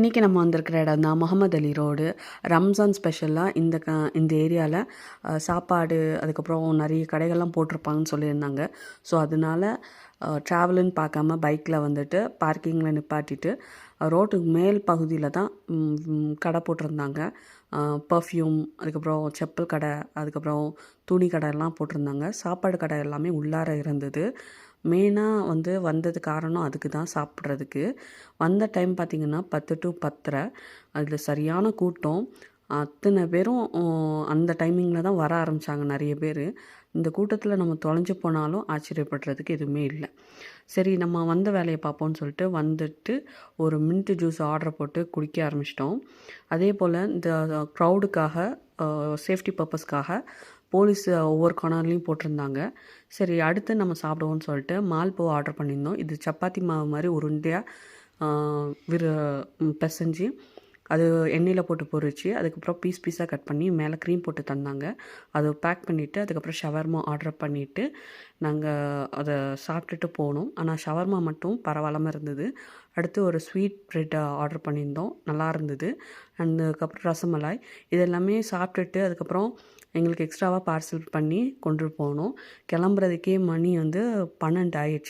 இன்றைக்கி நம்ம வந்திருக்கிற இடம் தான் முகமது அலி ரோடு. ரம்ஜான் ஸ்பெஷலாக இந்த ஏரியாவில் சாப்பாடு அதுக்கப்புறம் நிறைய கடைகள்லாம் போட்டிருப்பாங்கன்னு சொல்லியிருந்தாங்க. ஸோ அதனால் ட்ராவலுன்னு பார்க்காம பைக்கில் வந்துட்டு பார்க்கிங்கில் நிப்பாட்டிட்டு ரோட்டுக்கு மேல் பகுதியில் தான் கடை போட்டிருந்தாங்க. பர்ஃப்யூம், அதுக்கப்புறம் செப்பல் கடை, அதுக்கப்புறம் துணி கடை எல்லாம் போட்டிருந்தாங்க. சாப்பாடு கடை எல்லாமே உள்ளார இருந்தது. மெயினாக வந்தது காரணம் அதுக்கு தான், சாப்பிட்றதுக்கு. வந்த டைம் பார்த்திங்கன்னா 10 to 10:30. அதில் சரியான கூட்டம். அத்தனை பேரும் அந்த டைமிங்கில் தான் வர ஆரம்பித்தாங்க நிறைய பேர். இந்த கூட்டத்தில் நம்ம தொலைஞ்சு போனாலும் ஆச்சரியப்படுறதுக்கு எதுவுமே இல்லை. சரி, நம்ம வந்த வேலையை பார்ப்போம்னு சொல்லிட்டு வந்துட்டு ஒரு மின்ட் ஜூஸ் ஆர்டர் போட்டு குடிக்க ஆரம்பிச்சிட்டோம். அதே போல் இந்த க்ரௌடுக்காக, சேஃப்டி பர்பஸ்க்காக போலீஸ் ஒவ்வொரு கார்னர்லேயும் போட்டிருந்தாங்க. சரி, அடுத்து நம்ம சாப்பிடுவோம்னு சொல்லிட்டு மால்பூ ஆர்டர் பண்ணியிருந்தோம். இது சப்பாத்தி மாவு மாதிரி உருண்டையாக பிசைஞ்சு அது எண்ணெயில் போட்டு பொரிச்சு அதுக்கப்புறம் பீஸாக கட் பண்ணி மேலே க்ரீம் போட்டு தந்தாங்க. அதை பேக் பண்ணிவிட்டு அதுக்கப்புறம் ஷவர்மா ஆர்டர் பண்ணிவிட்டு நாங்கள் அதை சாப்பிட்டுட்டு போனோம். ஆனால் ஷவர்மா மட்டும் பரவாயில்லாமல் இருந்தது. அடுத்து ஒரு ஸ்வீட் ப்ரெட் ஆர்டர் பண்ணியிருந்தோம், நல்லா இருந்தது. அதுக்கப்புறம் ரசமலாய், இதெல்லாமே சாப்பிட்டுட்டு அதுக்கப்புறம் எங்களுக்கு எக்ஸ்ட்ராவாக பார்சல் பண்ணி கொண்டு போனோம். கிளம்புறதுக்கே மணி 12 ஆயிடுச்சு.